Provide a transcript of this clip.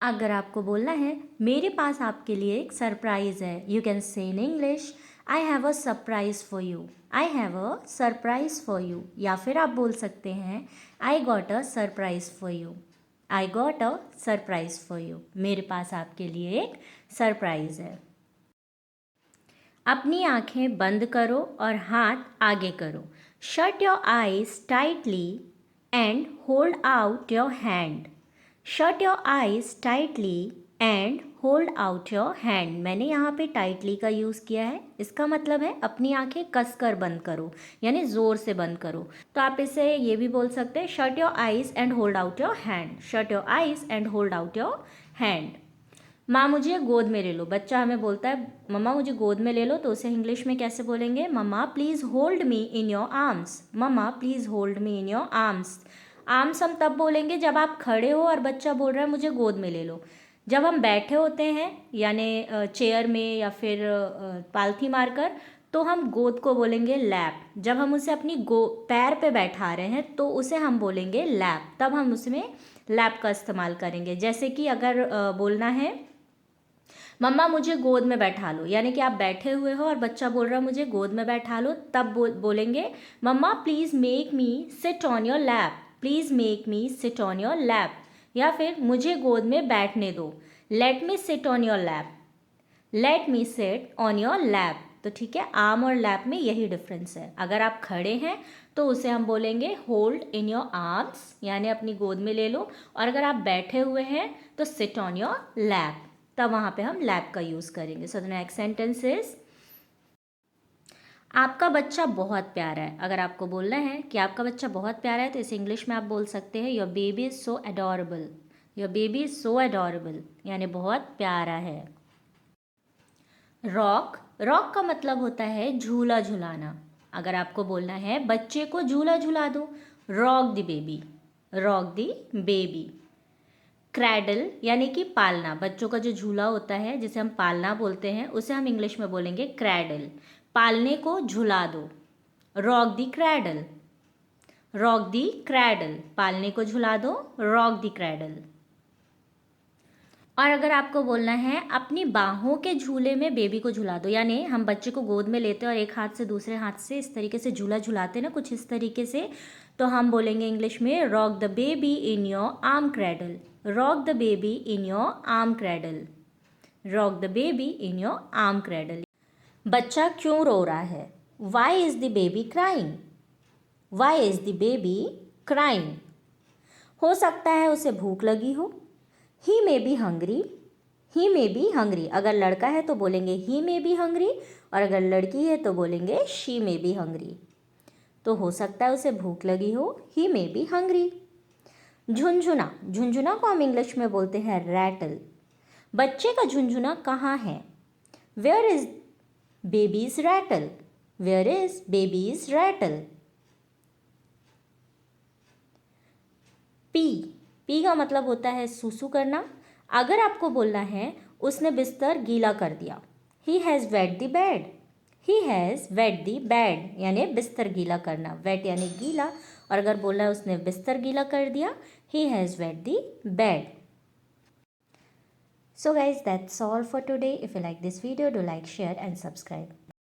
अगर आपको बोलना है मेरे पास आपके लिए एक सरप्राइज़ है, you can say in English I have a surprise for you. I have a surprise for you. या फिर आप बोल सकते हैं I got a surprise for you. I got a surprise for you. मेरे पास आपके लिए एक सरप्राइज़ है। अपनी आंखें बंद करो और हाथ आगे करो। Shut your eyes tightly and hold out your hand. Shut your eyes tightly and hold out your hand. मैंने यहाँ पे टाइटली का यूज़ किया है। इसका मतलब है अपनी आंखें कसकर बंद करो, यानी ज़ोर से बंद करो। तो आप इसे ये भी बोल सकते हैं shut your eyes and hold out your hand. Shut your eyes and hold out your hand. माँ मुझे गोद में ले लो। बच्चा हमें बोलता है मम्मा मुझे गोद में ले लो, तो उसे इंग्लिश में कैसे बोलेंगे? Mamma please hold me in your arms. Mamma please hold me in your arms. Arms हम तब बोलेंगे जब आप खड़े हो और बच्चा बोल रहा है मुझे गोद में ले लो। जब हम बैठे होते हैं यानी चेयर में या फिर पालथी मारकर, तो हम गोद को बोलेंगे लैप। जब हम उसे अपनी पैर पे बैठा रहे हैं तो उसे हम बोलेंगे लैप। तब हम उसमें लैप का इस्तेमाल करेंगे। जैसे कि अगर बोलना है मम्मा मुझे गोद में बैठा लो, यानी कि आप बैठे हुए हो और बच्चा बोल रहा है मुझे गोद में बैठा लो, तब बोलेंगे mamma please make me sit on your lap. Please make me sit on your lap. या फिर मुझे गोद में बैठने दो, let me sit on your lap. Let me sit on your lap. तो ठीक है, आर्म और लैप में यही डिफरेंस है। अगर आप खड़े हैं तो उसे हम बोलेंगे होल्ड इन योर आर्म्स, यानी अपनी गोद में ले लो। और अगर आप बैठे हुए हैं तो सिट ऑन योर लैप, तब वहाँ पे हम लैप का यूज़ करेंगे। So the next sentence is आपका बच्चा बहुत प्यारा है। अगर आपको बोलना है कि आपका बच्चा बहुत प्यारा है तो इसे इंग्लिश में आप बोल सकते हैं your baby is so adorable. Your baby is so adorable, यानी बहुत प्यारा है। रॉक, रॉक का मतलब होता है झूला झुलाना। अगर आपको बोलना है बच्चे को झूला झुला दो, rock the baby. Rock the baby. Cradle यानी कि पालना। बच्चों का जो झूला होता है जिसे हम पालना बोलते हैं उसे हम इंग्लिश में बोलेंगे क्रैडल। पालने को झुला दो, rock the cradle. Rock the cradle, पालने को झुला दो, रॉक द क्रैडल। और अगर आपको बोलना है अपनी बाहों के झूले में बेबी को झुला दो, यानी हम बच्चे को गोद में लेते हैं और एक हाथ से दूसरे हाथ से इस तरीके से झूला झुलाते हैं ना, कुछ इस तरीके से, तो हम बोलेंगे इंग्लिश में rock the baby in your arm cradle. Rock the baby in your arm cradle. Rock the baby in your arm cradle. बच्चा क्यों रो रहा है? Why is the baby crying? Why is the baby crying? हो सकता है उसे भूख लगी हो। He may be hungry. He may be hungry. अगर लड़का है तो बोलेंगे ही मे बी हंग्री, और अगर लड़की है तो बोलेंगे शी मे बी हंग्री। तो हो सकता है उसे भूख लगी हो, ही मे बी हंग्री। झुंझुना, झुंझुना को हम इंग्लिश में बोलते हैं रैटल। बच्चे का झुंझुना कहाँ है? Where is baby's rattle? Where is baby's rattle? P, p का मतलब होता है सूसू करना। अगर आपको बोलना है उसने बिस्तर गीला कर दिया, he has wait the bed. He has wait the bed, यानी बिस्तर गीला करना। वेट यानी गीला, और अगर बोलना है उसने बिस्तर गीला कर दिया, he has wait the bed. So guys, that's all for today. If you like this video, do like, share and subscribe.